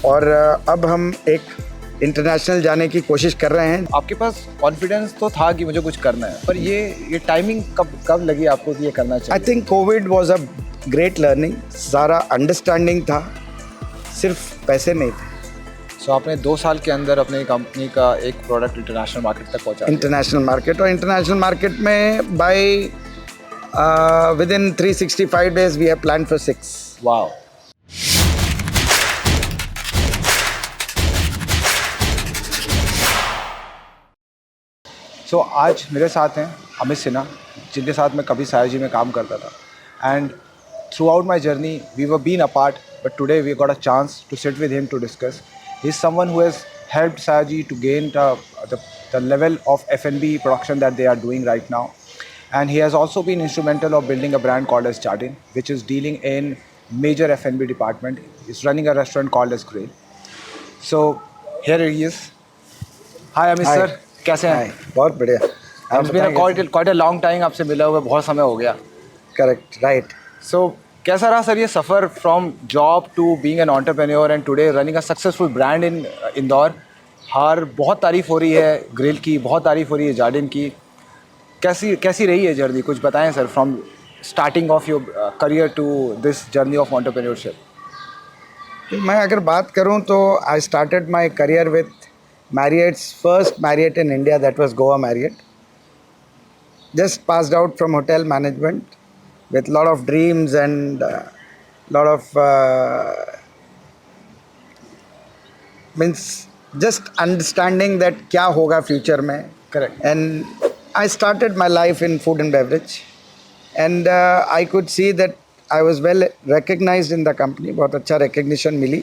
और अब हम एक इंटरनेशनल जाने की कोशिश कर रहे हैं। आपके पास कॉन्फिडेंस तो था कि मुझे कुछ करना है, पर ये टाइमिंग कब लगी आपको कि ये करना चाहिए? I think Covid was a great learning. सारा अंडरस्टैंडिंग था, सिर्फ पैसे नहीं थे। सो आपने 2 साल के अंदर अपनी कंपनी का एक प्रोडक्ट इंटरनेशनल मार्केट तक पहुंचा दिया। इंटरनेशनल मार्केट में by within 365 days we have plan for 6। Wow. So आज मेरे साथ हैं अमित सिन्हा, जिनके साथ मैं कभी सायाजी में काम करता था। And throughout my journey we were been apart, but today we got a chance to sit with him to discuss. He is someone who has helped Sayaji to gain the level of F&B production that they are doing right now. And he has also been instrumental of building a brand called as Jardin, which is dealing in major F&B department. He's running a restaurant called as Grail. So here he is. Hi Amit Hi. sir, कैसे हैं? Hi. बहुत बढ़िया। It's been quite a long time आपसे मिला हुआ, बहुत समय हो गया। Correct, right. So कैसा रहा सर ये सफ़र from job to being an entrepreneur and today running a successful brand in Indore? हर बहुत तारीफ़ हो रही है ग्रिल की, बहुत तारीफ़ हो रही है जार्डिन की। कैसी रही है जर्नी, कुछ बताएं sir, from starting of your career to this journey of entrepreneurship. मैं अगर बात करूं तो I started my career with Marriotts first Marriott in India, that was Goa Marriott. Just passed out from hotel management with lot of dreams and lot of means just understanding that क्या होगा future में. Correct. And I started my life in food and beverage, and I could see that I was well recognized in the company. बहुत अच्छा recognition milli,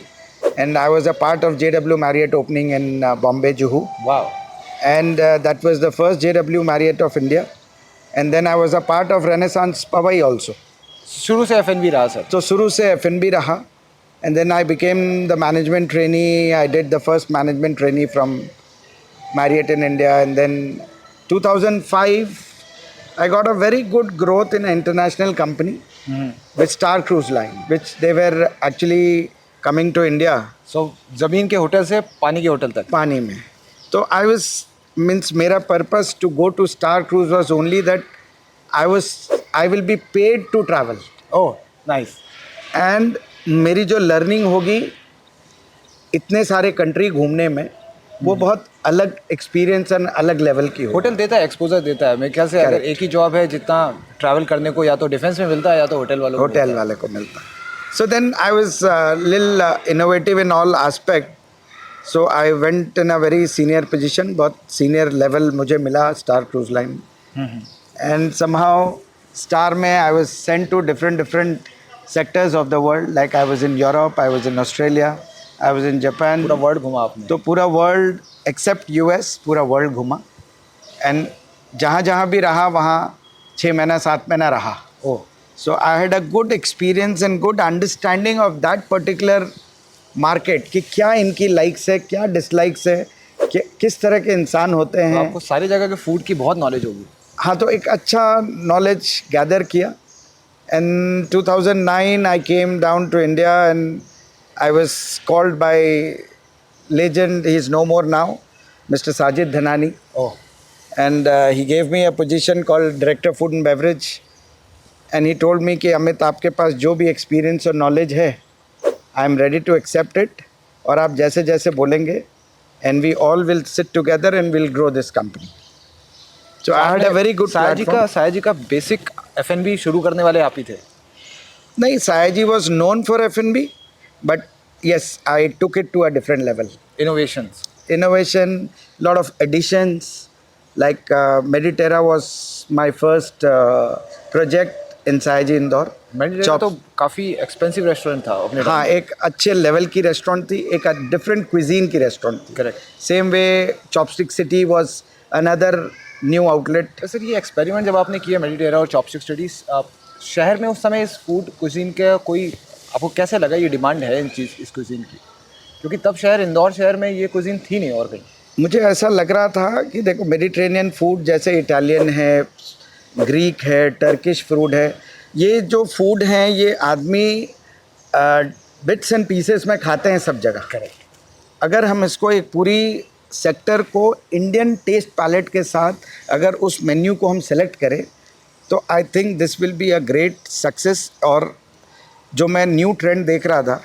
and I was a part of JW Marriott opening in Bombay, Juhu. वाह। And that was the first JW Marriott of India. And then I was a part of Renaissance Powai also. शुरू से F&B रहा sir? So शुरू से F&B रहा. And then I became the management trainee. I did the first management trainee from Marriott in India. And then 2005, I got a very good growth in an international company with Star Cruise Line, which they were actually coming to India. So ज़मीन के hotel से पानी के hotel तक? पानी में. तो I was मेरा purpose to go to Star Cruise was only that I will be paid to travel. Oh nice. And मेरी जो लर्निंग होगी इतने सारे कंट्री घूमने में, वो बहुत अलग एक्सपीरियंस एंड अलग लेवल की हो. होटल देता है, एक्सपोजर देता है। मेरे ख्याल से अगर एक ही जॉब है, जितना ट्रैवल करने को या तो डिफेंस में मिलता है या तो होटल वालों को मिलता है. So then I was little innovative in all aspect. So I went in a very senior position, बहुत senior level मुझे मिला Star Cruise Line. And somehow Star में I was sent to different sectors of the world. Like I was in Europe, I was in Australia, I was in Japan. पूरा world घुमा आपने? तो पूरा world accept US, पूरा world घुमा. And जहाँ जहाँ भी रहा वहाँ 6 महीना 7 महीना रहा. ओह. So I had a good experience and good understanding of that particular market कि क्या इनकी लाइक्स है, क्या डिसलाइक्स है, किस तरह के इंसान होते हैं. तो आपको सारी जगह के फूड की बहुत नॉलेज होगी. हाँ, तो एक अच्छा नॉलेज गैदर किया. And 2009 I came down to India and I was called by legend, he is no more now, Mr. Sajid Dhanani. ओह. And he gave me a position called Director Food and Beverage. And he told me कि अमित, आपके पास जो भी experience और knowledge है, I am ready to accept it, और आप जैसे जैसे बोलेंगे, and we all will sit together and will grow this company. So I had a very good platform. Sayaji का बेसिक F&B शुरू करने वाले आप ही थे? नहीं, Sayaji was known for F&B, but yes, I took it to a different level. Innovation, lot of additions. Like Mediterra was my first project in Sayaji Indore. Mediterra तो काफ़ी expensive restaurant था अपने. हाँ, एक अच्छे लेवल की रेस्टोरेंट थी, एक डिफरेंट क्विजीन की रेस्टोरेंट थी. Correct. Same way chopstick city was another new outlet. Sir ये एक्सपेरिमेंट जब आपने किया मेडिटेरा और चॉपस्टिक सिटीज, शहर में उस समय इस फूड क्विजीन का कोई आपको कैसे लगा ये डिमांड है इस क्विजीन की? क्योंकि तब इंदौर शहर में ये क्विजीन थी नहीं और कहीं. मुझे ऐसा लग रहा था कि देखो, मेडिटेरेनियन फूड जैसे इटालियन है, ग्रीक है, टर्किश फूड है, ये जो फूड हैं ये आदमी बिट्स एंड पीसेस में खाते हैं सब जगह। करेक्ट। अगर हम इसको एक पूरी सेक्टर को इंडियन टेस्ट पैलेट के साथ अगर उस मेन्यू को हम सेलेक्ट करें तो I think this will be a great success. और जो मैं न्यू ट्रेंड देख रहा था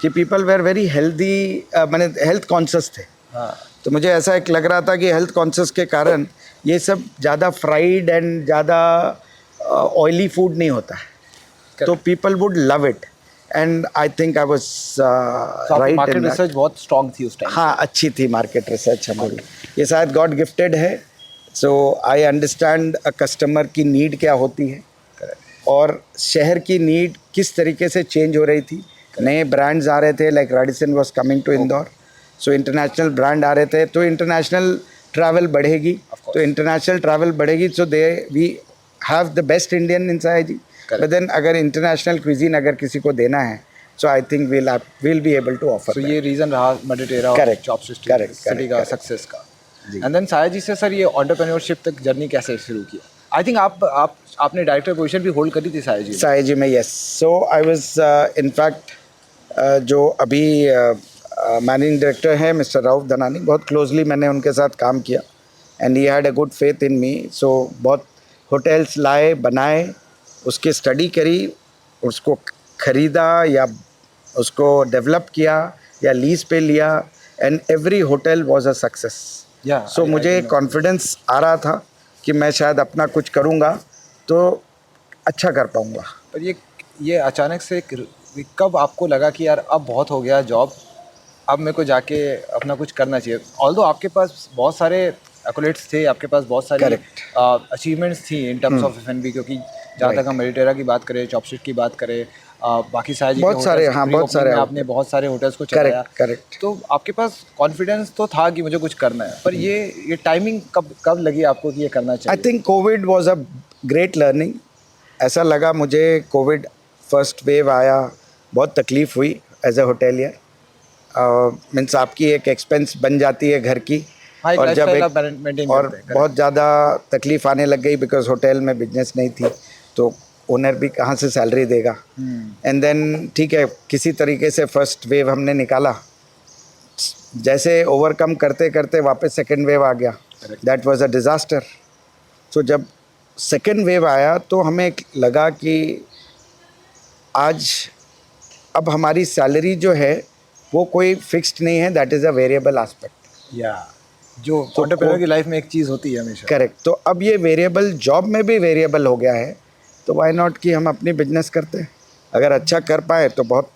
कि पीपल वेर वेरी हेल्दी, मैंने हेल्थ कॉन्शियस थे, हाँ, तो मुझे ऐसा एक लग रहा था कि हेल्थ कॉन्शियस के कारण ये सब ज़्यादा फ्राइड एंड ज़्यादा ऑयली फूड नहीं होता है, तो people would love it and I think I was right. Market research बहुत स्ट्रांग थी उस टाइम। हाँ, अच्छी थी मार्केट रिसर्च हमारी, ये शायद गॉड गिफ्टेड है। So I understand a customer की नीड क्या होती है और शहर की नीड किस तरीके से चेंज हो रही थी। नए ब्रांड्स आ रहे थे, like Radisson was coming to Indore, so international brand आ रहे थे, तो इंटरनेशनल ट्रैवल बढ़ेगी, तो इंटरनेशनल ट्रैवल बढ़ेगी, so they we have the best Indian in Sayaji. But then अगर इंटरनेशनल क्विजीन अगर किसी को देना है, so I think we'll be able to offer तो that. ये रीज़न रहा मडिटेरा और Correct, चॉपस्टिक correct, सिटी का correct. सक्सेस का। एंड देन सायाजी से सर ये एंटरप्रेन्योरशिप तक जर्नी कैसे शुरू की? आई थिंक आपने डायरेक्टर पोजीशन भी होल्ड करी थी सायाजी में। सायाजी में, yes. So I was in fact जो अभी मैनेजिंग डायरेक्टर हैं मिस्टर राउफ धनानी, बहुत क्लोजली मैंने उनके साथ काम किया and he had a good faith in me. So बहुत होटल्स लाए, बनाए, उसकी स्टडी करी, उसको ख़रीदा या उसको डेवलप किया या लीज पे लिया, and every hotel was a success. So मुझे कॉन्फिडेंस आ रहा था कि मैं शायद अपना कुछ करूँगा तो अच्छा कर पाऊँगा। पर ये अचानक से कब आपको लगा कि यार अब बहुत हो गया जॉब, अब मेरे को जाके अपना कुछ करना चाहिए? ऑल्दो आपके पास बहुत सारे एक्कोलेट्स थे, आपके पास बहुत सारी अचीवमेंट्स थी इन टर्म्स ऑफ F&B, क्योंकि जहाँ तक हम मेडिटेरा की बात करें, चॉपस्टिक की बात करें, बाकी सारे बहुत सारे, हाँ, बहुत सारे आपने बहुत सारे होटल्स को चलाया। करेक्ट। तो आपके पास कॉन्फिडेंस तो था कि मुझे कुछ करना है, पर ये टाइमिंग कब लगी आपको कि ये करना चाहिए? I think Covid was a great learning. ऐसा लगा मुझे, कोविड फर्स्ट वेव आया, बहुत तकलीफ़ हुई एज ए होटेलियर। मीन्स आपकी एक एक्सपेंस बन जाती है घर की, हाँ, और जब maintain और करते हैं, बहुत ज़्यादा तकलीफ़ आने लग गई बिकॉज होटल में बिजनेस नहीं थी, तो ओनर भी कहाँ से सैलरी देगा। एंड देन ठीक है, किसी तरीके से फर्स्ट वेव हमने निकाला, जैसे ओवरकम करते करते वापस सेकेंड वेव आ गया, दैट वाज अ डिज़ास्टर। तो जब सेकेंड वेव आया तो हमें लगा कि आज अब हमारी सैलरी जो है वो कोई फिक्स्ड नहीं है, that is a variable aspect. या जो एंटरप्रेन्योर की लाइफ में एक चीज़ होती है हमेशा। करेक्ट। तो अब ये वेरिएबल जॉब में भी वेरिएबल हो गया है, तो व्हाई नॉट कि हम अपनी बिजनेस करते हैं। अगर अच्छा कर पाए तो बहुत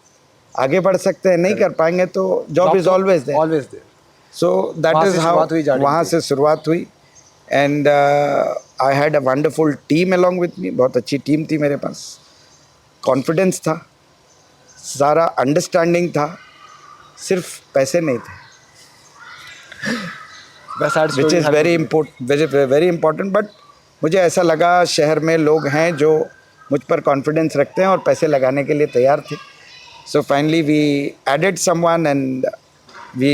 आगे बढ़ सकते हैं, नहीं कर पाएंगे तो job is always there. So that is how वहाँ से शुरुआत हुई। And I had a wonderful team along with me, बहुत अच्छी टीम थी मेरे पास, कॉन्फिडेंस था, सारा अंडरस्टैंडिंग था, सिर्फ पैसे नहीं थे, which is very important. But मुझे ऐसा लगा शहर में लोग हैं जो मुझ पर कॉन्फिडेंस रखते हैं और पैसे लगाने के लिए तैयार थे। So finally we added someone and we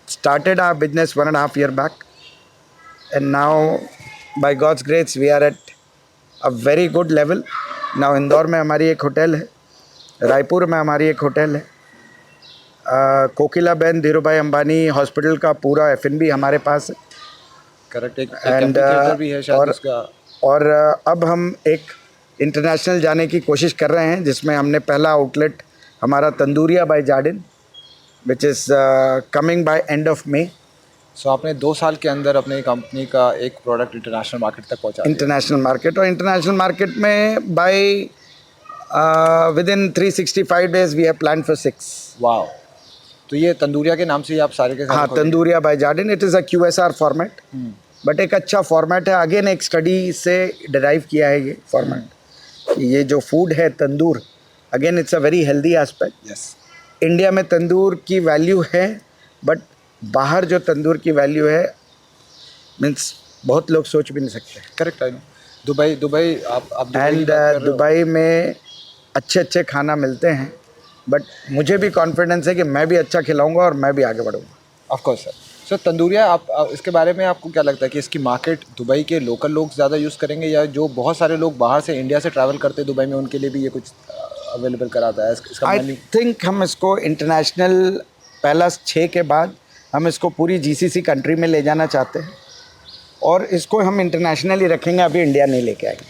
started our business 1.5 years back, and now by God's grace we are at a very good level. Now Indore में हमारी एक होटल है, रायपुर में हमारी एक होटल है, कोकिला बहन धीरूभाई अंबानी हॉस्पिटल का पूरा F&B हमारे पास है। करेक्ट। एक एंड थिएटर भी है शायद उसका। और अब हम एक इंटरनेशनल जाने की कोशिश कर रहे हैं, जिसमें हमने पहला आउटलेट हमारा Tandooria by Jardin, which is coming by end of May. So आपने 2 साल के अंदर अपनी कंपनी का एक प्रोडक्ट इंटरनेशनल मार्केट तक पहुंचा दिया। इंटरनेशनल मार्केट, और इंटरनेशनल मार्केट में by within 365 days we have plan for 6। वाह। तो ये तंदूरिया के नाम से ही आप सारे के सारे हाँ, Tandooria by Jardin, it is a QSR format, but एक अच्छा फॉर्मेट है। अगेन एक स्टडी से डिराइव किया है ये फॉर्मेट। ये जो फूड है tandoor, again it's a very healthy aspect. Yes. India में तंदूर की वैल्यू है, बट बाहर जो तंदूर की वैल्यू है मीन्स बहुत लोग सोच भी नहीं सकते। करेक्ट। I know. दुबई आप एंड दुबई में अच्छे खाना मिलते हैं, बट मुझे भी कॉन्फिडेंस है कि मैं भी अच्छा खिलाऊंगा और मैं भी आगे बढ़ूंगा। Of course sir. Sir Tandooria आप इसके बारे में आपको क्या लगता है कि इसकी मार्केट दुबई के लोकल लोग ज़्यादा यूज़ करेंगे, या जो बहुत सारे लोग बाहर से इंडिया से ट्रैवल करते हैं दुबई में, उनके लिए भी ये कुछ अवेलेबल कराता है इसका आई मेन्यू? थिंक हम इसको इंटरनेशनल पहला 6 के बाद हम इसको पूरी जीसीसी कंट्री में ले जाना चाहते हैं और इसको हम इंटरनेशनली रखेंगे, अभी इंडिया नहीं लेके आएंगे।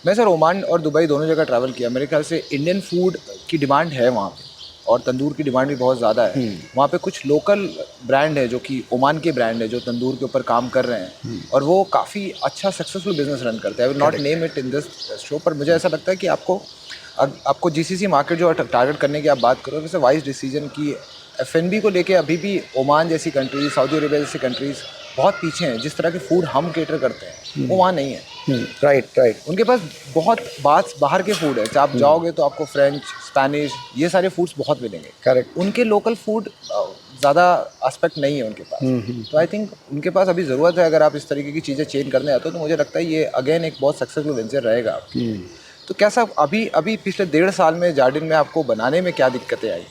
मैं सर ओमान और दुबई दोनों जगह ट्रैवल किया, मेरे ख्याल से इंडियन फूड की डिमांड है वहाँ पे और तंदूर की डिमांड भी बहुत ज़्यादा है। वहाँ पे कुछ लोकल ब्रांड है जो कि ओमान के ब्रांड है जो तंदूर के ऊपर काम कर रहे हैं और वो काफ़ी अच्छा सक्सेसफुल बिजनेस रन करते हैं। I will not name it in this show, पर मुझे ऐसा लगता है कि आपको जीसीसी मार्केट जो टारगेट करने की आप बात करो, वैसे वाइज डिसीजन की F&B को लेके अभी भी ओमान जैसी कंट्रीज, सऊदी अरेबिया जैसी कंट्रीज़ बहुत पीछे हैं। जिस तरह के फूड हम केटर करते हैं वो वहाँ नहीं है। राइट। उनके पास बहुत बाहर के फूड है, आप जाओगे तो आपको फ्रेंच, स्पेनिश ये सारे फूड्स बहुत मिलेंगे। करेक्ट। उनके लोकल फूड ज़्यादा एस्पेक्ट नहीं है उनके पास। तो आई थिंक उनके पास अभी ज़रूरत है, अगर आप इस तरीके की चीज़ें चेंज करने आते हो तो मुझे लगता है ये अगेन एक बहुत सक्सेसफुल वेंचर रहेगा आपकी। तो कैसा अभी पिछले 1.5 साल में जार्डिन में आपको बनाने में क्या दिक्कतें आई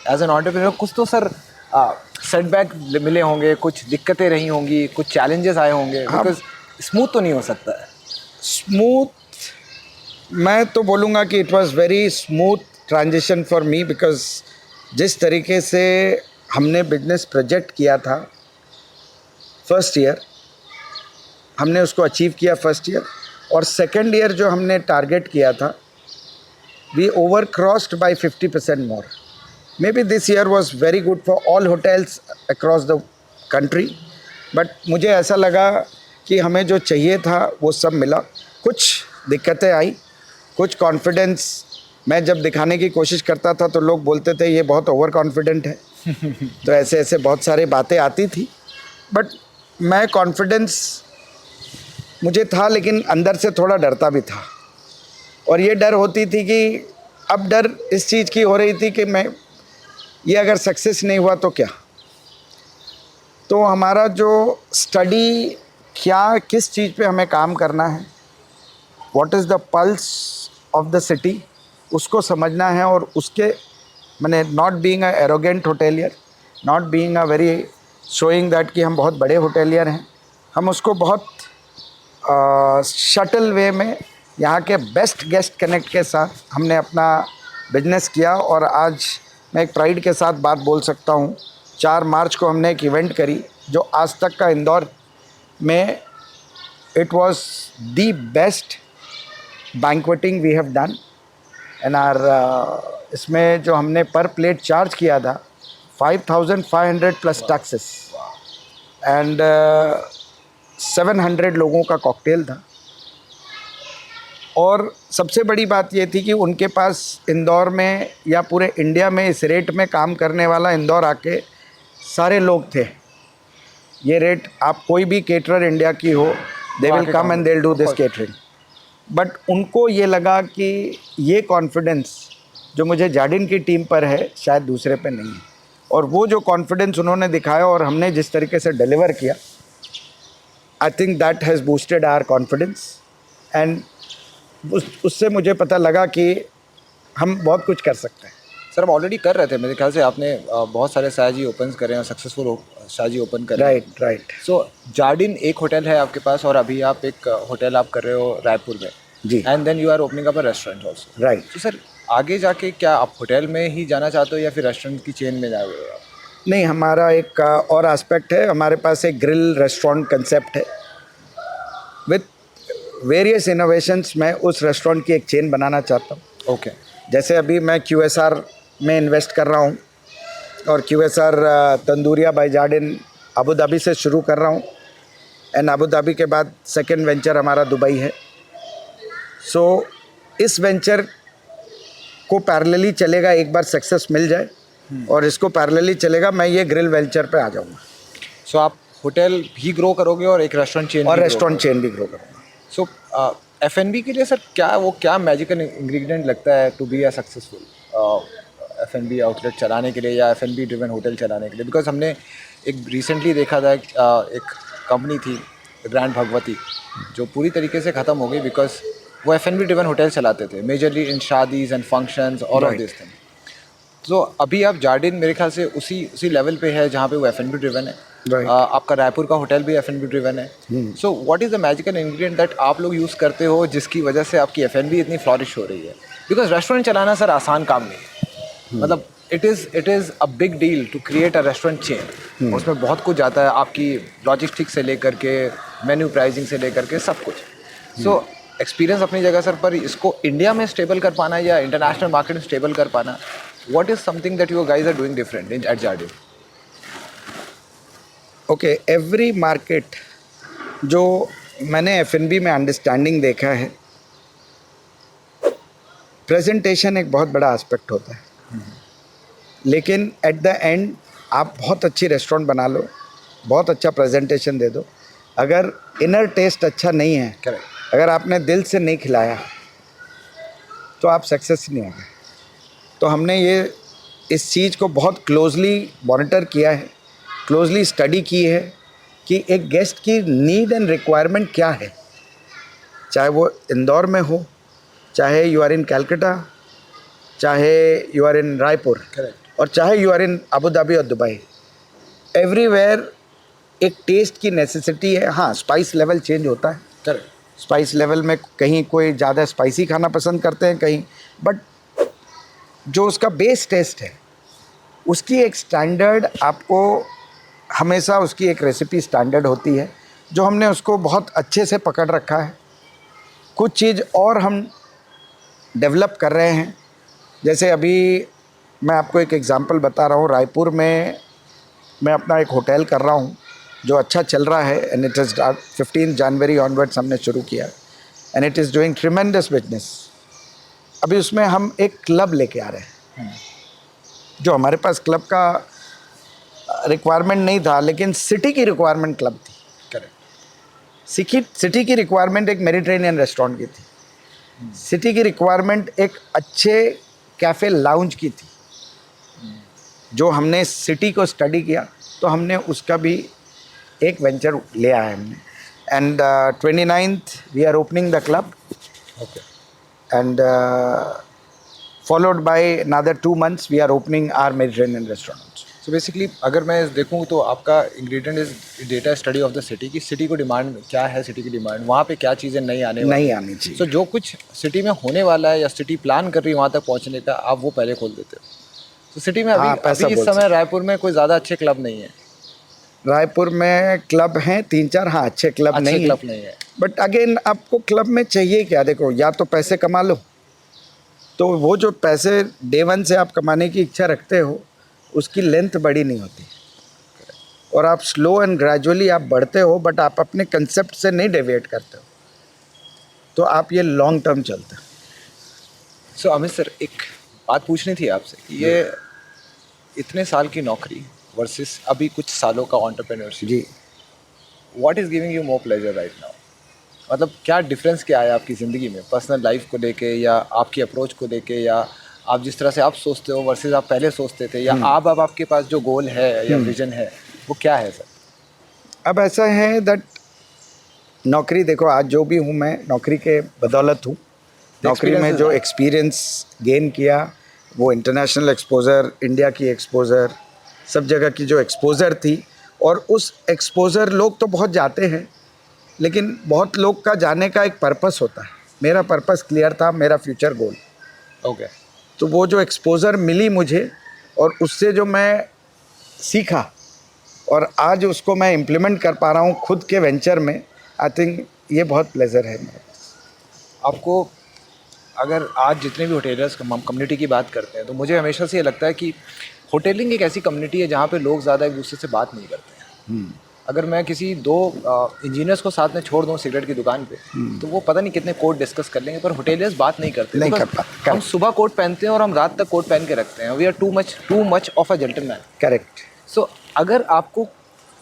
एज एन एंटरप्रेन्योर? कुछ तो सर सेटबैक मिले होंगे, कुछ दिक्कतें रही होंगी, कुछ चैलेंजेस आए होंगे, बिकॉज स्मूथ तो नहीं हो सकता है। स्मूथ मैं तो बोलूँगा कि it was very smooth transition for me, because जिस तरीके से हमने बिजनेस प्रोजेक्ट किया था फर्स्ट ईयर, हमने उसको अचीव किया फर्स्ट ईयर, और सेकेंड ईयर जो हमने टारगेट किया था we over crossed by 50% more. Maybe this year was very good for all hotels across the country, but मुझे ऐसा लगा कि हमें जो चाहिए था वो सब मिला। कुछ दिक्कतें आई, कुछ कॉन्फिडेंस मैं जब दिखाने की कोशिश करता था तो लोग बोलते थे ये बहुत ओवर कॉन्फिडेंट है तो ऐसे बहुत सारी बातें आती थी, बट मैं कॉन्फिडेंस मुझे था, लेकिन अंदर से थोड़ा डरता भी था। और ये डर होती थी कि अब डर इस चीज़ की हो रही थी कि मैं ये अगर सक्सेस नहीं हुआ तो क्या। तो हमारा जो स्टडी किस चीज़ पे हमें काम करना है, what is the pulse of the city, उसको समझना है। और उसके मैंने not being a arrogant hotelier, not being a very showing that कि हम बहुत बड़े होटेलियर हैं, हम उसको बहुत शटल वे में यहाँ के बेस्ट गेस्ट कनेक्ट के साथ हमने अपना बिजनेस किया। और आज मैं एक प्राइड के साथ बात बोल सकता हूँ, 4 मार्च को हमने एक इवेंट करी जो आज तक का इंदौर में it was the best banqueting we have done and are इसमें जो हमने पर प्लेट चार्ज किया था 5,500 प्लस टैक्सेस एंड 700 लोगों का कॉकटेल था। और सबसे बड़ी बात ये थी कि उनके पास इंदौर में या पूरे इंडिया में इस रेट में काम करने वाला इंदौर आके सारे लोग थे। ये रेट आप कोई भी केटरर इंडिया की हो, they will come and they will do this catering. But उनको ये लगा कि ये कॉन्फिडेंस जो मुझे जार्डिन की टीम पर है शायद दूसरे पे नहीं है। और वो जो कॉन्फिडेंस उन्होंने दिखाया और हमने जिस तरीके से डिलीवर किया, I think that has boosted our confidence and उससे मुझे पता लगा कि हम बहुत कुछ कर सकते हैं। सर आप ऑलरेडी कर रहे थे, मेरे ख्याल से आपने बहुत सारे सायाजी ओपन करे हैं और सक्सेसफुल सायाजी ओपन करे। राइट। सो जार्डिन एक होटल है आपके पास और अभी आप एक होटल आप कर रहे हो रायपुर में ji, and then you are opening up a restaurant also. Right. तो सर आगे जाके क्या आप होटल में ही जाना चाहते हो या फिर रेस्टोरेंट की चेन में जाओगे आप? नहीं, हमारा एक और एस्पेक्ट है, हमारे पास एक ग्रिल रेस्टोरेंट कंसेप्ट है विथ वेरियस इनोवेशंस। मैं उस रेस्टोरेंट की एक चेन बनाना चाहता हूँ। ओके। जैसे अभी मैं QSR में इन्वेस्ट कर रहा हूँ और QSR Tandooria by Jardin Abu Dhabi से शुरू कर रहा हूँ एंड अबू धाबी के बाद सेकंड वेंचर हमारा दुबई है। सो इस वेंचर को पैरेलली चलेगा, एक बार सक्सेस मिल जाए और इसको पैरेलली चलेगा, मैं ये ग्रिल वेंचर पे आ जाऊँगा। सो आप होटल भी ग्रो करोगे और एक रेस्टोरेंट चेन और रेस्टोरेंट चेन भी ग्रो करूँगा। सो F&B के लिए सर क्या मैजिकल इंग्रेडिएंट लगता है to be a successful F&B outlet चलाने के लिए या F&B ड्रिवन होटल चलाने के लिए? बिकॉज हमने एक रिसेंटली देखा था एक कंपनी थी ब्रांड भगवती जो पूरी तरीके से ख़त्म हो गई बिकॉज वो F&B ड्रिवन होटल चलाते थे मेजरली इन शादीज़ and functions all of this thing. तो अभी आप जार्डिन मेरे ख्याल से उसी लेवल पे है जहाँ पे वो F&B ड्रिवन है। आपका रायपुर का होटल भी F&B ड्रिवन है। So what is the magical ingredient that आप लोग यूज़ करते हो जिसकी वजह से आपकी F&B इतनी फ्लॉरिश हो रही है? बिकॉज रेस्टोरेंट चलाना सर आसान काम नहीं है. मतलब it is a big deal to create a restaurant chain. उसमें बहुत कुछ जाता है, आपकी लॉजिस्टिक से लेकर के मेन्यू प्राइसिंग से लेकर के सब कुछ. सो एक्सपीरियंस अपनी जगह सर, पर इसको इंडिया में स्टेबल कर पाना या इंटरनेशनल मार्केट में स्टेबल कर पाना, what is something that you guys are doing different in at Jardin? Okay, every market जो मैंने F&B में अंडरस्टैंडिंग देखा है, प्रेजेंटेशन एक बहुत बड़ा एस्पेक्ट होता है. लेकिन एट द एंड आप बहुत अच्छी रेस्टोरेंट बना लो, बहुत अच्छा प्रेजेंटेशन दे दो, अगर इनर टेस्ट अच्छा नहीं है, करेक्ट. अगर आपने दिल से नहीं खिलाया, तो आप सक्सेस नहीं होंगे. तो हमने ये इस चीज़ को बहुत क्लोजली मॉनिटर किया है, क्लोजली स्टडी की है कि एक गेस्ट की नीड एंड रिक्वायरमेंट क्या है. चाहे वो इंदौर में हो, चाहे यू आर इन कैलकाटा, चाहे you are in Raipur, correct. और चाहे you are in Abu Dhabi और दुबई, एवरीवेयर एक टेस्ट की नेसेसिटी है. हाँ, स्पाइस लेवल चेंज होता है. करेक्ट. स्पाइस लेवल में कहीं कोई ज़्यादा स्पाइसी खाना पसंद करते हैं, कहीं, बट जो उसका बेस टेस्ट है, उसकी एक स्टैंडर्ड आपको हमेशा, उसकी एक रेसिपी स्टैंडर्ड होती है, जो हमने उसको बहुत अच्छे से पकड़ रखा है. कुछ चीज़ और हम डेवलप कर रहे हैं. जैसे अभी मैं आपको एक एग्जांपल बता रहा हूँ. रायपुर में मैं अपना एक होटल कर रहा हूँ जो अच्छा चल रहा है, and it is 15 January onwards हमने शुरू किया, and it is doing tremendous business. अभी उसमें हम एक क्लब लेके आ रहे हैं. जो हमारे पास क्लब का रिक्वायरमेंट नहीं था, लेकिन सिटी की रिक्वायरमेंट क्लब थी. करेक्ट. सिटी की रिक्वायरमेंट एक मेडिटेरेनियन रेस्टोरेंट की थी. सिटी की रिक्वायरमेंट एक अच्छे कैफ़े लाउंज की थी. जो हमने सिटी को स्टडी किया, तो हमने उसका भी एक वेंचर ले आया हमने. And 29th we are opening the club, okay. And followed by another 2 months we are opening our Mediterranean restaurant. So basically अगर मैं देखूँ तो आपका ingredient is data study of the city, की सिटी को डिमांड क्या है, सिटी की डिमांड वहाँ पे क्या चीज़ें नहीं आने वाली, नहीं आनी चाहिए. सो जो कुछ सिटी में होने वाला है या सिटी प्लान कर रही है वहाँ तक पहुँचने का, आप वो पहले खोल देते हो. तो सिटी में हाँ, अभी पैसा अभी इस बोल समय रायपुर में कोई ज़्यादा अच्छे क्लब नहीं है. रायपुर में क्लब हैं 3-4, हाँ, अच्छे क्लब अच्छे नहीं क्लब है. नहीं है. बट अगेन आपको क्लब में चाहिए क्या? देखो, या तो पैसे कमा लो, तो वो जो पैसे डे वन से आप कमाने की इच्छा रखते हो, उसकी लेंथ बड़ी नहीं होती, और आप स्लो एंड ग्रेजुअली आप बढ़ते हो, बट आप अपने कंसेप्ट से नहीं डेविएट करते हो, तो आप ये लॉन्ग टर्म चलते हो. सो अमित सर, एक बात पूछनी थी आपसे कि ये इतने साल की नौकरी वर्सेस अभी कुछ सालों का एंटरप्रेन्योरशिप, जी. What is giving you more pleasure right now? मतलब क्या डिफरेंस क्या है आपकी ज़िंदगी में, पर्सनल लाइफ को लेके या आपकी अप्रोच को लेके, या आप जिस तरह से आप सोचते हो वर्सेस आप पहले सोचते थे, या अब आपके पास जो गोल है या विजन है वो क्या है सर? अब ऐसा है दैट नौकरी, देखो, आज जो भी हूँ मैं नौकरी के बदौलत हूँ. नौकरी में जो एक्सपीरियंस गेन किया, वो इंटरनेशनल एक्सपोज़र, इंडिया की एक्सपोज़र, सब जगह की जो एक्सपोज़र थी, और उस एक्सपोज़र, लोग तो बहुत जाते हैं, लेकिन बहुत लोग का जाने का एक पर्पस होता है. मेरा पर्पस क्लियर था, मेरा फ्यूचर गोल. ओके. तो वो जो एक्सपोज़र मिली मुझे, और उससे जो मैं सीखा, और आज उसको मैं इम्प्लीमेंट कर पा रहा हूँ खुद के वेंचर में, आई थिंक ये बहुत प्लेजर है मेरे पास. आपको अगर आज जितने भी होटेलर्स कम्युनिटी की बात करते हैं, तो मुझे हमेशा से ये लगता है कि होटेलिंग एक ऐसी कम्युनिटी है जहाँ पे लोग ज़्यादा एक दूसरे से बात नहीं करते हैं. अगर मैं किसी 2 इंजीनियर्स को साथ में छोड़ दूँ सिगरेट की दुकान पे, तो वो पता नहीं कितने कोट डिस्कस कर लेंगे, पर होटेलियर्स बात नहीं करते. नहीं Because कर पाते. हम सुबह कोट पहनते हैं और हम रात तक कोट पहन के रखते हैं. We are too much of a gentleman. Correct. So अगर आपको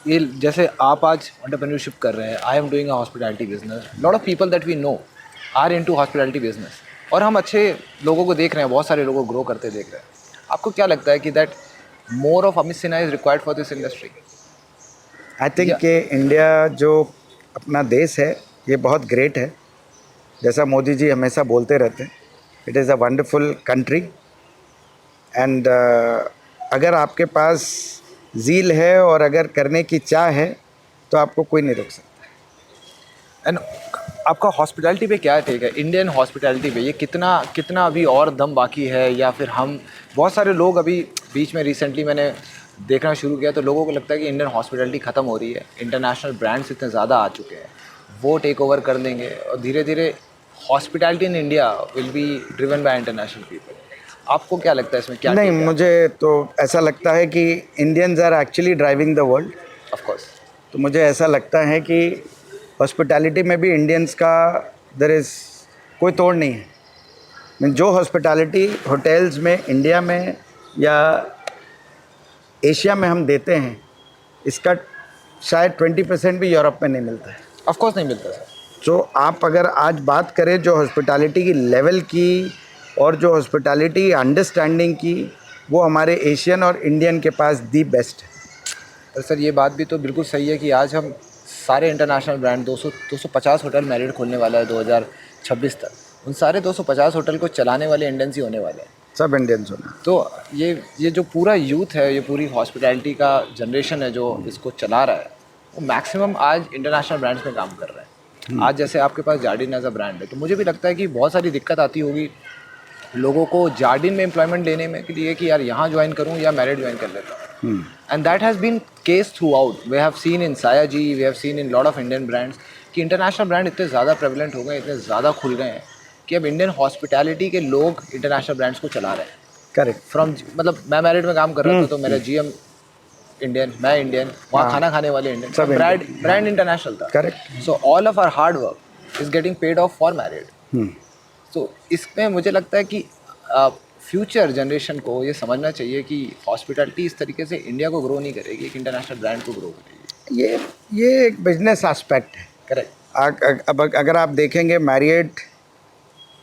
ये, जैसे आप आज एंटरप्रेन्योरशिप कर रहे हैं, I am doing a hospitality business, lot of people that we know are into hospitality business, और हम अच्छे लोगों को देख रहे हैं, बहुत सारे लोगों को ग्रो करते देख रहे हैं. आपको क्या लगता है कि that more of Amit Sinha is required for this industry? I think कि इंडिया जो अपना देश है, ये बहुत ग्रेट है. जैसा मोदी जी हमेशा बोलते रहते हैं, it is a wonderful country, and अगर आपके पास ज़ील है और अगर करने की चाह है, तो आपको कोई नहीं रोक सकता. एंड आपका हॉस्पिटैलिटी पे क्या टेक है, इंडियन हॉस्पिटैलिटी पे? ये कितना कितना अभी और दम बाकी है, या फिर हम बहुत सारे लोग अभी बीच में रिसेंटली मैंने देखना शुरू किया तो लोगों को लगता है कि इंडियन हॉस्पिटैलिटी ख़त्म हो रही है, इंटरनेशनल ब्रांड्स इतने ज़्यादा आ चुके हैं, वो टेक ओवर कर लेंगे और धीरे धीरे hospitality in India will be driven by international people. आपको क्या लगता है इसमें क्या? नहीं, मुझे तो ऐसा लगता है कि Indians are actually driving the world. Of course. तो मुझे ऐसा लगता है कि हॉस्पिटैलिटी में भी इंडियंस का देयर इज़ कोई तोड़ नहीं है। जो हॉस्पिटैलिटी होटल्स में इंडिया में या एशिया में हम देते हैं, इसका शायद 20% भी यूरोप में नहीं मिलता है। ऑफ कोर्स नहीं मिलता सर। तो आप अगर आज बात करें जो हॉस्पिटैलिटी की लेवल की और जो हॉस्पिटैलिटी अंडरस्टैंडिंग की, वो हमारे एशियन और इंडियन के पास दी बेस्ट है। और सर ये बात भी तो बिल्कुल सही है कि आज हम सारे इंटरनेशनल ब्रांड 250 होटल मैरिड खोलने वाला है 2026 तक, उन सारे 250 होटल को चलाने वाले इंडियंस ही होने वाले हैं, सब इंडियंस होना। तो ये जो पूरा यूथ है, ये पूरी हॉस्पिटैलिटी का जनरेशन है जो इसको चला रहा है, वो मैक्सिमम आज इंटरनेशनल ब्रांड्स में काम कर रहा है। आज जैसे आपके पास जार्डिन एज अ ब्रांड है, तो मुझे भी लगता है कि बहुत सारी दिक्कत आती होगी लोगों को जार्डिन में एम्प्लॉयमेंट लेने में, के लिए कि यार यहाँ ज्वाइन करूँ या मैरिड ज्वाइन कर लेता हूँ। And that has been case throughout. We have seen in Sayaji, we have seen in lot of Indian brands कि इंटरनेशनल ब्रांड इतने ज़्यादा प्रेवलेंट हो गए, इतने ज़्यादा खुल गए हैं कि अब इंडियन हॉस्पिटैलिटी के लोग इंटरनेशनल ब्रांड्स को चला रहे हैं। करेक्ट। फ्रॉम मतलब मैं मैरिड में काम कर रहा था तो मेरा जीएम इंडियन, मैं इंडियन, वहाँ खाना खाने वाले इंडियन, सब ब्रांड इंटरनेशनल था। Correct. So all of our hard work is getting paid off for married. तो इसमें मुझे लगता है कि फ्यूचर जनरेशन को ये समझना चाहिए कि हॉस्पिटैलिटी इस तरीके से इंडिया को ग्रो नहीं करेगी, एक इंटरनेशनल ब्रांड को ग्रो करेगी। ये एक बिजनेस एस्पेक्ट है। करेक्ट। अब अगर आप देखेंगे, मैरियट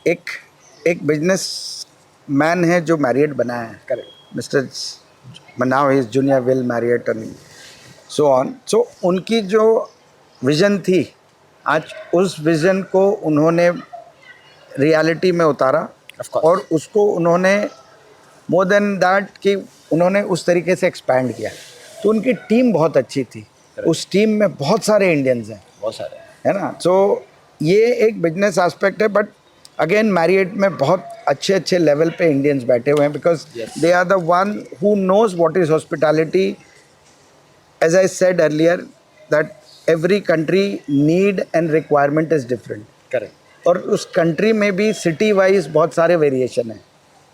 एक बिजनेस मैन है जो मैरियट बनाया है। Correct. Mister now is junior Will Marriott and so on. So उनकी जो विज़न थी, आज उस विज़न को उन्होंने रियलिटी में उतारा और उसको उन्होंने मोर देन दैट कि उन्होंने उस तरीके से एक्सपैंड किया। तो उनकी टीम बहुत अच्छी थी, उस टीम में बहुत सारे इंडियंस हैं, बहुत सारे, है ना। सो ये एक बिजनेस एस्पेक्ट है, बट अगेन मैरियट में बहुत अच्छे अच्छे लेवल पे इंडियंस बैठे हुए हैं, because they are the one who knows what is hospitality. As I said earlier that every country need and requirement is different. Correct. और उस कंट्री में भी सिटी वाइज बहुत सारे वेरिएशन है।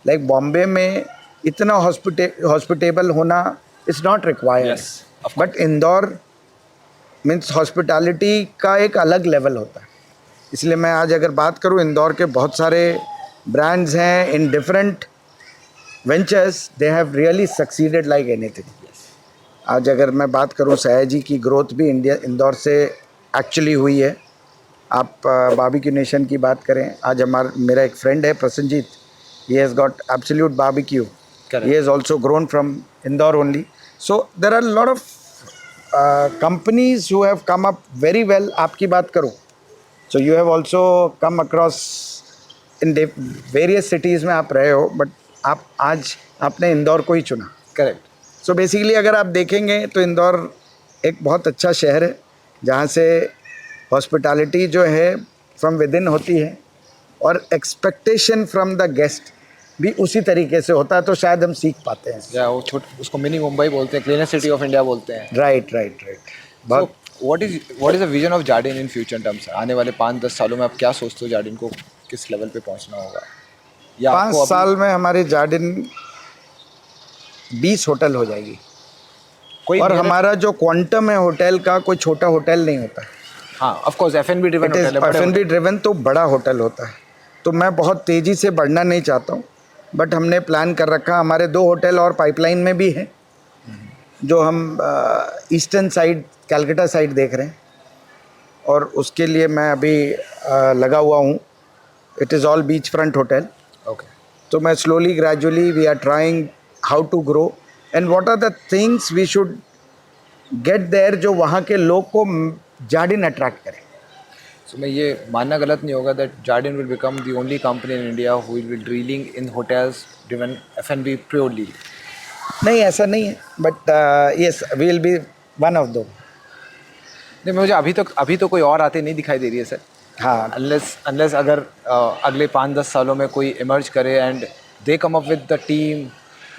लाइक बॉम्बे में इतना हॉस्पिटेबल होना is not required, but Indore means hospitality का एक अलग लेवल होता है। इसलिए मैं आज अगर बात करूं, इंदौर के बहुत सारे ब्रांड्स हैं in different ventures, they have really succeeded like anything. आज अगर मैं बात करूं, सयाजी की ग्रोथ भी इंदौर से एक्चुअली हुई है। आप बारबेक्यू नेशन की बात करें, आज मेरा एक फ्रेंड है Prasannajit, he has got absolute barbecue, he has also grown from Indore only. So there are lot of companies who have come up very well. आपकी बात करूं, so you have also come across in various cities में आप रहे हो, but आप आज आपने इंदौर को ही चुना। करेक्ट। सो बेसिकली अगर आप देखेंगे तो इंदौर एक बहुत अच्छा शहर है, जहाँ से हॉस्पिटैलिटी जो है फ्रॉम विद इन होती है और एक्सपेक्टेशन फ्रॉम द गेस्ट भी उसी तरीके से होता है, तो शायद हम सीख पाते हैं। या वो उसको मिनी मुंबई बोलते हैं, क्लीनेस्ट सिटी ऑफ इंडिया बोलते हैं। राइट। बहुत। What is the vision of Jardin in future terms? आने वाले 5-10 सालों में आप क्या सोचते हो जार्डिन को किस लेवल पे पहुंचना होगा? या 5 साल में हमारी जार्डिन 20 होटल हो जाएगी। और हमारा जो क्वांटम है होटल का, कोई छोटा होटल नहीं होता है। हाँ, of course F&B driven hotel है, F&B ड्रिवन तो बड़ा होटल होता है। तो मैं बहुत तेज़ी से बढ़ना नहीं चाहता हूँ, बट हमने प्लान कर रखा। हमारे 2 होटल और पाइपलाइन में भी हैं, जो हम ईस्टर्न साइड कैलकाटा साइड देख रहे हैं, और उसके लिए मैं अभी लगा हुआ हूँ। It is all beach front hotel. Okay. तो मैं slowly gradually we are trying how to grow and what are the things we should get there, जो वहाँ के लोग को जार्डिन अट्रैक्ट करें। सो मैं ये मानना गलत नहीं होगा that Jardin will become the only company in India who will be dealing in hotels driven F&B purely? नहीं, ऐसा नहीं है, but yes we will be one of दो। नहीं, मुझे अभी तो कोई और आते नहीं दिखाई दे रही है सर, हाँ अनलेस अगर अगले 5-10 सालों में कोई इमर्ज करे and they come up with the team,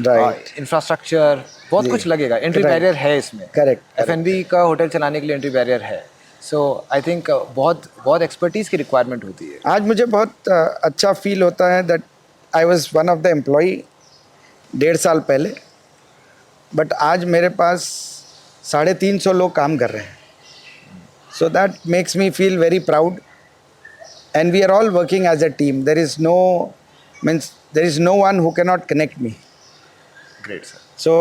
Right. Infrastructure, बहुत जी, कुछ लगेगा. Entry right. बैरियर है इसमें. Correct. F&B का होटल चलाने के लिए एंट्री बैरियर है. सो आई थिंक बहुत बहुत एक्सपर्टीज़ की रिक्वायरमेंट होती है. आज मुझे बहुत अच्छा फील होता है that I was one of the employee 1.5 साल पहले, बट आज मेरे पास 350 लोग काम कर रहे हैं. So that makes me feel very proud, and we are all working as a team. There is no one who can not connect me. Great sir. So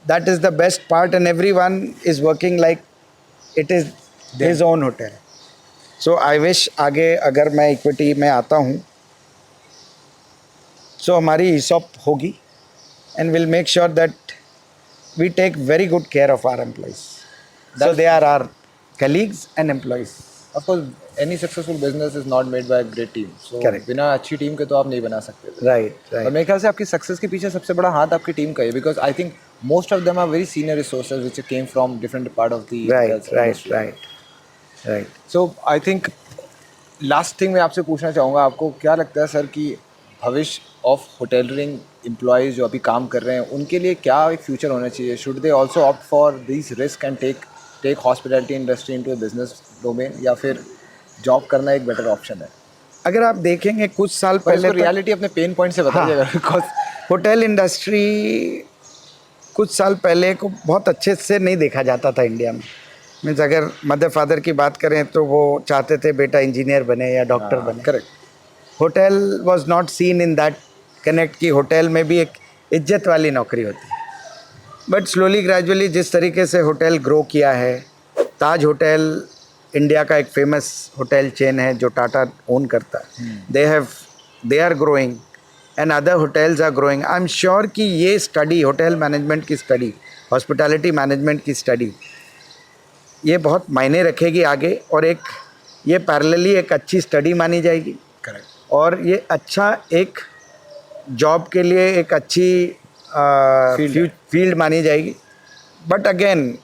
that is the best part, and everyone is working like it is his own hotel. So I wish आगे अगर मैं equity में आता हूँ so हमारी ESOP होगी, and we'll make sure that we take very good care of our employees. So they are our colleagues and employees. Of course, any successful business is not made by a great team. So Correct. बिना अच्छी team के तो आप नहीं बना सकते. Right, और right. मेरे ख्याल से आपकी सक्सेस के पीछे सबसे बड़ा हाथ आपकी टीम का है, because I think most of them are very senior resources which came from different part of the Right. So I think last thing मैं आपसे पूछना चाहूँगा, आपको क्या लगता है सर कि भविष्य ऑफ होटेलरिंग एम्प्लॉयज़ जो अभी काम कर रहे हैं उनके लिए क्या एक फ्यूचर होना चाहिए? Should they also opt for this risk and take hospitality industry into a business domain, या फिर जॉब करना एक बेटर ऑप्शन है? अगर आप देखेंगे कुछ साल पहले तक रियलिटी अपने पेन पॉइंट से बताइएगा. बिकॉज होटल इंडस्ट्री कुछ साल पहले को बहुत अच्छे से नहीं देखा जाता था इंडिया में. मीन्स अगर मदर फादर की बात करें तो वो चाहते थे बेटा इंजीनियर बने या डॉक्टर बने. Correct. Hotel was not seen in that connect की होटल में भी एक इज्जत वाली नौकरी होती है. बट स्लोली ग्रेजुअली जिस तरीके से होटल ग्रो किया है, ताज होटल इंडिया का एक फेमस होटल चेन है जो टाटा ओन करता है. They are growing and other hotels are growing. I am sure कि ये स्टडी, होटल मैनेजमेंट की स्टडी, हॉस्पिटैलिटी मैनेजमेंट की स्टडी, ये बहुत मायने रखेगी आगे, और एक ये पैरेलली एक अच्छी स्टडी मानी जाएगी. करेक्ट. और ये अच्छा एक जॉब के लिए एक अच्छी फील्ड मानी जाएगी. बट अगेन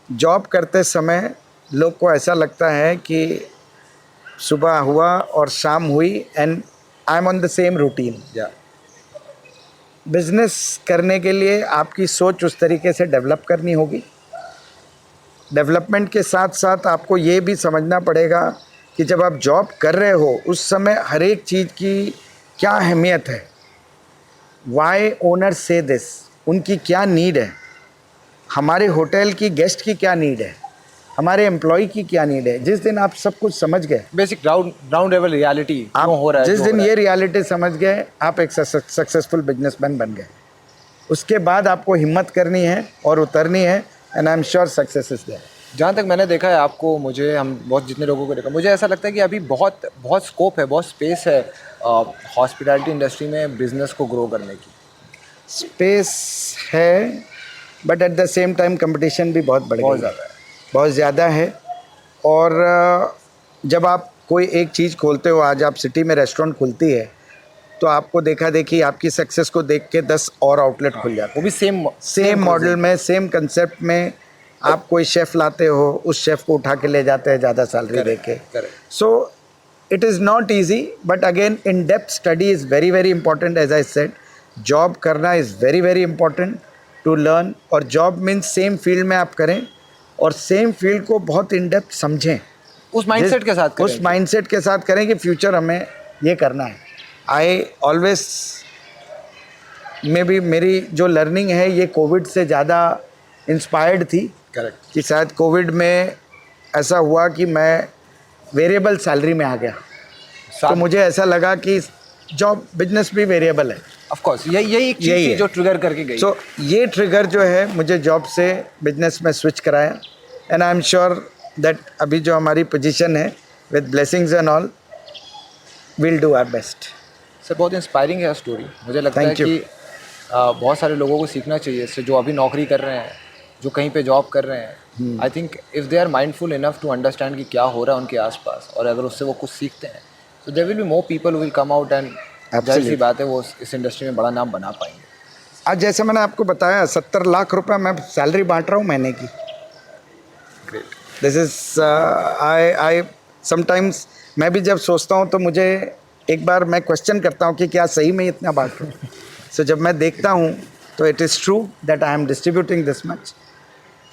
जॉब करते समय लोग को ऐसा लगता है कि सुबह हुआ और शाम हुई and I M on the same routine. या बिजनेस करने के लिए आपकी सोच उस तरीके से डेवलप करनी होगी. डेवलपमेंट के साथ साथ आपको ये भी समझना पड़ेगा कि जब आप जॉब कर रहे हो उस समय हर एक चीज़ की क्या अहमियत है. वाई ओनर से दिस, उनकी क्या नीड है, हमारे होटल की गेस्ट की क्या नीड है, हमारे एम्प्लॉय की क्या नीड है. जिस दिन आप सब कुछ समझ गए, बेसिक ग्राउंड लेवल रियलिटी आप हो रहा है, जिस दिन ये रियलिटी समझ गए, आप एक सक्सेसफुल बिजनेसमैन बन गए. उसके बाद आपको हिम्मत करनी है और उतरनी है, and I am sure success is there. जहाँ तक मैंने देखा है आपको, मुझे हम बहुत जितने लोगों को देखा, मुझे ऐसा लगता है कि अभी बहुत बहुत स्कोप है, बहुत स्पेस है हॉस्पिटैलिटी इंडस्ट्री में बिजनेस को ग्रो करने की. स्पेस है, but at the same time competition भी बहुत बढ़ बहुत गई है, ज़्यादा है. बहुत ज़्यादा है. और जब आप कोई एक चीज़ खोलते हो, आज आप सिटी में रेस्टोरेंट खुलती है तो आपको देखा देखी आपकी सक्सेस को देख के 10 और आउटलेट खुल जाते हैं. वो भी सेम मॉडल में, सेम कंसेप्ट में. आप कोई शेफ़ लाते हो, उस शेफ़ को उठा के ले जाते हैं ज़्यादा सैलरी दे के. So it is not easy, but again in depth study is very very important. As I said, job करना is very very important to learn. और जॉब मीन्स सेम फील्ड में आप करें और सेम फील्ड को बहुत इन डेप्थ समझें. उस माइंडसेट के साथ करें. उस माइंडसेट के साथ करें कि फ्यूचर हमें ये करना है. आई ऑलवेज भी मेरी जो लर्निंग है ये कोविड से ज़्यादा इंस्पायर्ड थी. करेक्ट. कि शायद कोविड में ऐसा हुआ कि मैं वेरिएबल सैलरी में आ गया, तो मुझे ऐसा लगा कि जॉब बिजनेस भी वेरिएबल है. ऑफ कोर्स यही एक चीज़ थी जो ट्रिगर करके गई. सो ये ट्रिगर जो है मुझे जॉब से बिजनेस में स्विच कराया. And I am sure that अभी जो हमारी पोजीशन है, with blessings and all, will do our best. Sir बहुत इंस्पायरिंग है स्टोरी. मुझे लगता है कि बहुत सारे लोगों को सीखना चाहिए इससे, जो अभी नौकरी कर रहे हैं, जो कहीं पे जॉब कर रहे हैं. I think if they are mindful enough to understand कि क्या हो रहा है उनके आसपास, और अगर उससे वो कुछ सीखते हैं, तो there will be more people who will come out and जाहिर सी बात है वो इस इंडस्ट्री में बड़ा नाम बना पाएंगे. आज जैसे मैंने आपको बताया 70 लाख रुपए मैं सैलरी बांट रहा हूँ महीने की. Great. This is I sometimes मैं भी जब सोचता हूँ तो मुझे एक बार मैं क्वेश्चन करता हूँ कि क्या सही में इतना बांट रहा हूँ. सो जब मैं देखता हूँ तो it is true that I am distributing this much.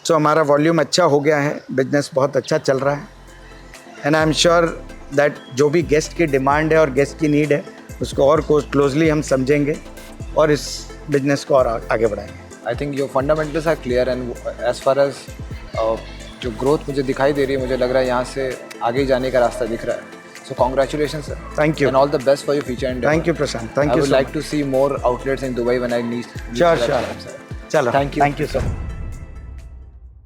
So हमारा वॉल्यूम अच्छा हो गया है, बिजनेस बहुत अच्छा चल रहा है. And I am sure that जो भी गेस्ट की डिमांड है और गेस्ट की नीड है उसको और क्लोजली हम समझेंगे और इस बिजनेस को और आगे बढ़ाएंगे. I think your fundamentals are clear and as far as जो ग्रोथ मुझे दिखाई दे रही है, मुझे लग रहा है यहाँ से आगे जाने का रास्ता दिख रहा है. So congratulation sir. Thank you. And all the best for your future and thank you Prashant. Thank I you would like to see more outlets in Dubai when I need. Sure. चलो थैंक यू सर.